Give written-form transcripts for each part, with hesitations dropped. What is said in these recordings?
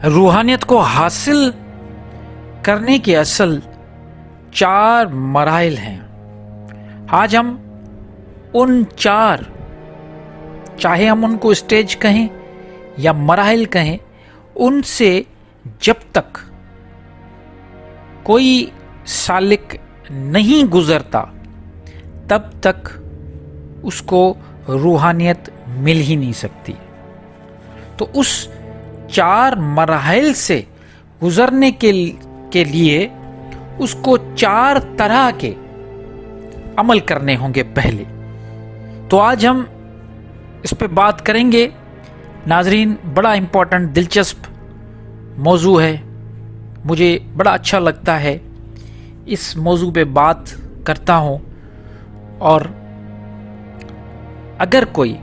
روحانیت کو حاصل کرنے کے اصل 4 مراحل ہیں۔ آج ہم ان 4، چاہے ہم ان کو اسٹیج کہیں یا مراحل کہیں، ان سے جب تک کوئی سالک نہیں گزرتا تب تک اس کو روحانیت مل ہی نہیں سکتی۔ تو اس 4 مراحل سے گزرنے کے لیے اس کو 4 طرح کے عمل کرنے ہوں گے پہلے۔ تو آج ہم اس پہ بات کریں گے۔ ناظرین، بڑا امپورٹنٹ، دلچسپ موضوع ہے، مجھے بڑا اچھا لگتا ہے اس موضوع پہ بات کرتا ہوں، اور اگر کوئی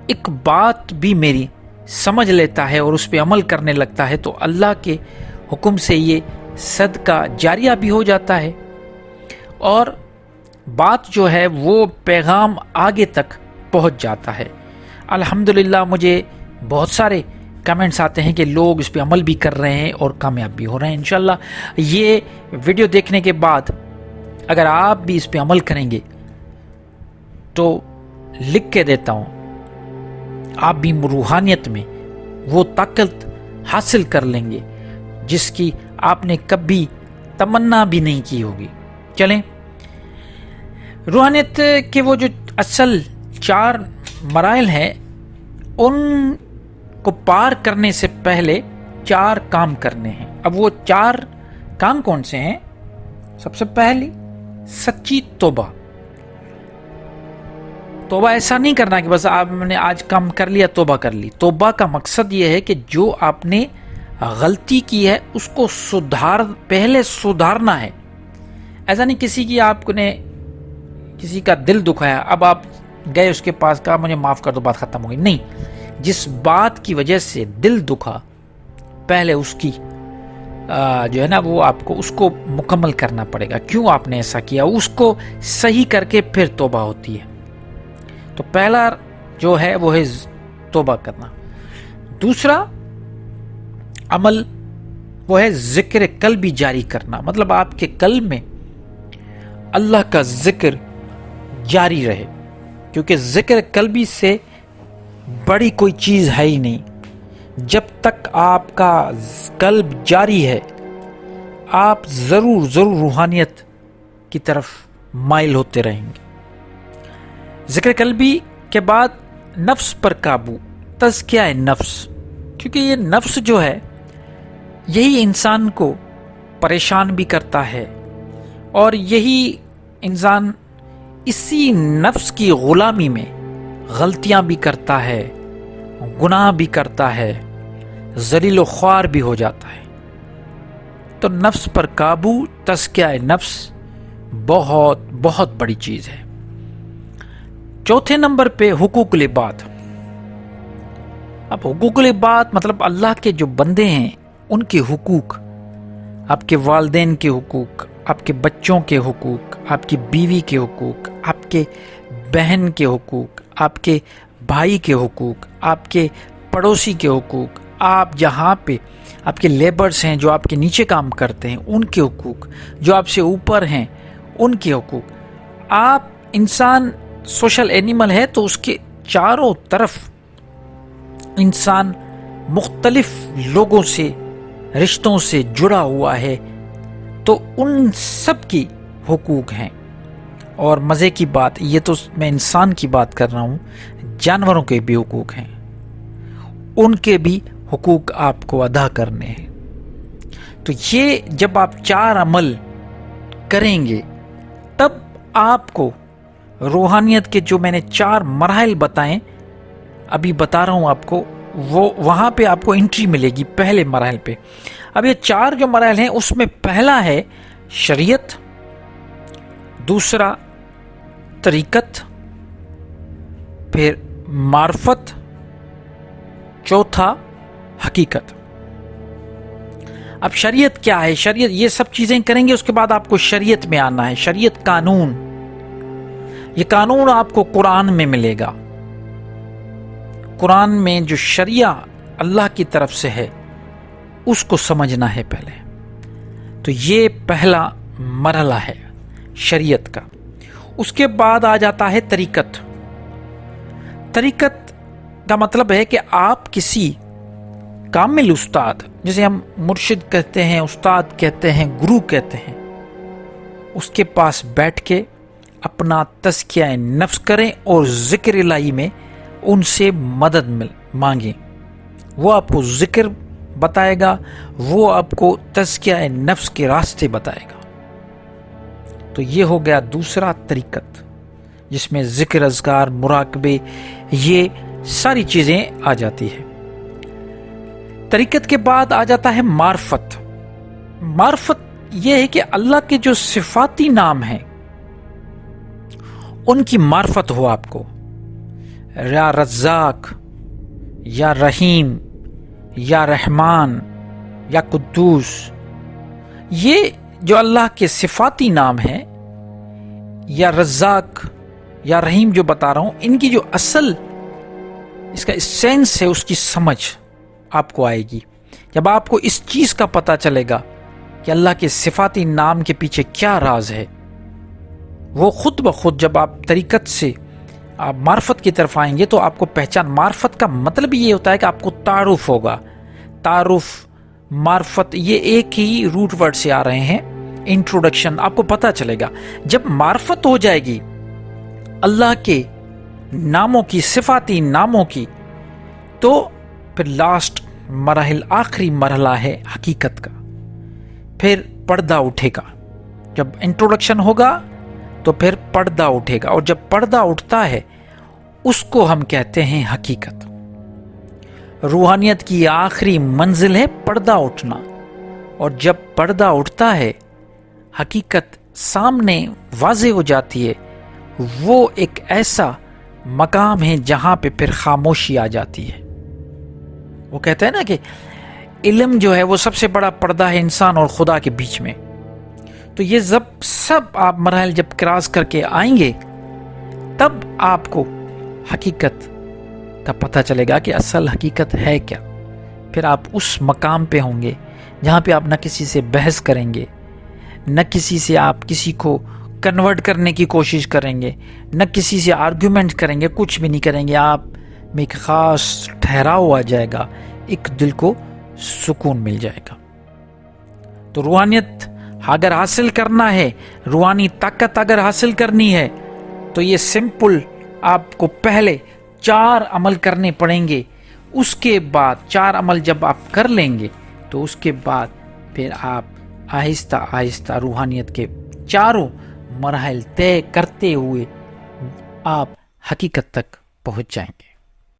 ایک بات بھی میری سمجھ لیتا ہے اور اس پہ عمل کرنے لگتا ہے تو اللہ کے حکم سے یہ صدقہ جاریہ بھی ہو جاتا ہے، اور بات جو ہے وہ پیغام آگے تک پہنچ جاتا ہے۔ الحمدللہ مجھے بہت سارے کمنٹس آتے ہیں کہ لوگ اس پہ عمل بھی کر رہے ہیں اور کامیاب بھی ہو رہے ہیں۔ انشاءاللہ یہ ویڈیو دیکھنے کے بعد اگر آپ بھی اس پہ عمل کریں گے تو لکھ کے دیتا ہوں آپ بھی روحانیت میں وہ طاقت حاصل کر لیں گے جس کی آپ نے کبھی تمنا بھی نہیں کی ہوگی۔ چلیں، روحانیت کے وہ جو اصل 4 مراحل ہیں ان کو پار کرنے سے پہلے 4 کام کرنے ہیں۔ اب وہ 4 کام کون سے ہیں؟ سب سے پہلی، سچی توبہ۔ توبہ ایسا نہیں کرنا کہ بس آپ نے آج کام کر لیا توبہ کر لی۔ توبہ کا مقصد یہ ہے کہ جو آپ نے غلطی کی ہے اس کو پہلے سدھارنا ہے۔ ایسا نہیں کسی کا دل دکھایا، اب آپ گئے اس کے پاس، کہا مجھے معاف کر دو، بات ختم ہو گئی۔ نہیں، جس بات کی وجہ سے دل دکھا پہلے اس کی جو ہے نا وہ آپ کو اس کو مکمل کرنا پڑے گا، کیوں آپ نے ایسا کیا، اس کو صحیح کر کے پھر توبہ ہوتی ہے۔ تو پہلا جو ہے وہ ہے توبہ کرنا۔ دوسرا عمل وہ ہے ذکر قلبی جاری کرنا، مطلب آپ کے قلب میں اللہ کا ذکر جاری رہے، کیونکہ ذکر قلبی سے بڑی کوئی چیز ہے ہی نہیں۔ جب تک آپ کا قلب جاری ہے آپ ضرور روحانیت کی طرف مائل ہوتے رہیں گے۔ ذکر قلبی کے بعد نفس پر قابو، تزکیہ نفس، کیونکہ یہ نفس جو ہے یہی انسان کو پریشان بھی کرتا ہے، اور یہی انسان اسی نفس کی غلامی میں غلطیاں بھی کرتا ہے، گناہ بھی کرتا ہے، ذلیل و خوار بھی ہو جاتا ہے۔ تو نفس پر قابو، تزکیہ نفس بہت بہت بڑی چیز ہے۔ چوتھے نمبر پہ حقوق العباد۔ اب حقوق العباد مطلب اللہ کے جو بندے ہیں ان کے حقوق، آپ کے والدین کے حقوق، آپ کے بچوں کے حقوق، آپ کی بیوی کے حقوق، آپ کے بہن کے حقوق، آپ کے بھائی کے حقوق، آپ کے پڑوسی کے حقوق، آپ جہاں پہ آپ کے لیبرز ہیں جو آپ کے نیچے کام کرتے ہیں ان کے حقوق، جو آپ سے اوپر ہیں ان کے حقوق۔ آپ انسان سوشل اینیمل ہے تو اس کے چاروں طرف انسان مختلف لوگوں سے، رشتوں سے جڑا ہوا ہے، تو ان سب کی حقوق ہیں۔ اور مزے کی بات، یہ تو میں انسان کی بات کر رہا ہوں، جانوروں کے بھی حقوق ہیں، ان کے بھی حقوق آپ کو ادا کرنے ہیں۔ تو یہ جب آپ 4 عمل کریں گے تب آپ کو روحانیت کے جو میں نے 4 مراحل بتائیں، ابھی بتا رہا ہوں آپ کو، وہ وہاں پہ آپ کو انٹری ملے گی پہلے مراحل پہ۔ اب یہ 4 جو مراحل ہیں اس میں پہلا ہے شریعت، دوسرا طریقت، پھر معرفت، چوتھا حقیقت۔ اب شریعت کیا ہے؟ شریعت یہ سب چیزیں کریں گے، اس کے بعد آپ کو شریعت میں آنا ہے۔ شریعت قانون، یہ قانون آپ کو قرآن میں ملے گا۔ قرآن میں جو شریعہ اللہ کی طرف سے ہے اس کو سمجھنا ہے پہلے. تو یہ پہلا مرحلہ ہے شریعت کا. اس کے بعد آ جاتا ہے طریقت. طریقت کا مطلب ہے کہ آپ کسی کامل استاد، جسے ہم مرشد کہتے ہیں، استاد کہتے ہیں، گرو کہتے ہیں، اس کے پاس بیٹھ کے اپنا تزکیہ نفس کریں اور ذکر الہی میں ان سے مدد مانگیں. وہ آپ کو ذکر بتائے گا، وہ آپ کو تزکیہ نفس کے راستے بتائے گا. تو یہ ہو گیا دوسرا طریقت، جس میں ذکر، اذکار، مراقبے، یہ ساری چیزیں آ جاتی ہیں. طریقت کے بعد آ جاتا ہے معرفت. معرفت یہ ہے کہ اللہ کے جو صفاتی نام ہیں ان کی معرفت ہو آپ کو. یا رزاق، یا رحیم، یا رحمان، یا قدوس، یہ جو اللہ کے صفاتی نام ہیں، یا رزاق یا رحیم جو بتا رہا ہوں، ان کی جو اصل اس کا سینس ہے، اس کی سمجھ آپ کو آئے گی جب آپ کو اس چیز کا پتہ چلے گا کہ اللہ کے صفاتی نام کے پیچھے کیا راز ہے. وہ خود بخود جب آپ طریقت سے آپ معرفت کی طرف آئیں گے تو آپ کو پہچان. معرفت کا مطلب یہ ہوتا ہے کہ آپ کو تعارف ہوگا. تعارف، معرفت، یہ ایک ہی روٹ ورڈ سے آ رہے ہیں. انٹروڈکشن، آپ کو پتہ چلے گا. جب معرفت ہو جائے گی اللہ کے ناموں کی، صفاتی ناموں کی، تو پھر لاسٹ مراحل، آخری مرحلہ ہے حقیقت کا. پھر پردہ اٹھے گا. جب انٹروڈکشن ہوگا تو پھر پردہ اٹھے گا، اور جب پردہ اٹھتا ہے اس کو ہم کہتے ہیں حقیقت. روحانیت کی آخری منزل ہے پردہ اٹھنا، اور جب پردہ اٹھتا ہے حقیقت سامنے واضح ہو جاتی ہے. وہ ایک ایسا مقام ہے جہاں پہ پھر خاموشی آ جاتی ہے. وہ کہتے ہیں نا کہ علم جو ہے وہ سب سے بڑا پردہ ہے انسان اور خدا کے بیچ میں. تو یہ سب آپ مراحل جب کراس کر کے آئیں گے تب آپ کو حقیقت کا پتہ چلے گا کہ اصل حقیقت ہے کیا. پھر آپ اس مقام پہ ہوں گے جہاں پہ آپ نہ کسی سے بحث کریں گے، نہ کسی سے آپ کسی کو کنورٹ کرنے کی کوشش کریں گے، نہ کسی سے آرگیومنٹ کریں گے، کچھ بھی نہیں کریں گے. آپ میں ایک خاص ٹھہراؤ آ جائے گا، ایک دل کو سکون مل جائے گا. تو روحانیت اگر حاصل کرنا ہے، روحانی طاقت اگر حاصل کرنی ہے، تو یہ سمپل آپ کو پہلے 4 عمل کرنے پڑیں گے. اس کے بعد 4 عمل جب آپ کر لیں گے تو اس کے بعد پھر آپ آہستہ آہستہ روحانیت کے 4 مراحل طے کرتے ہوئے آپ حقیقت تک پہنچ جائیں گے.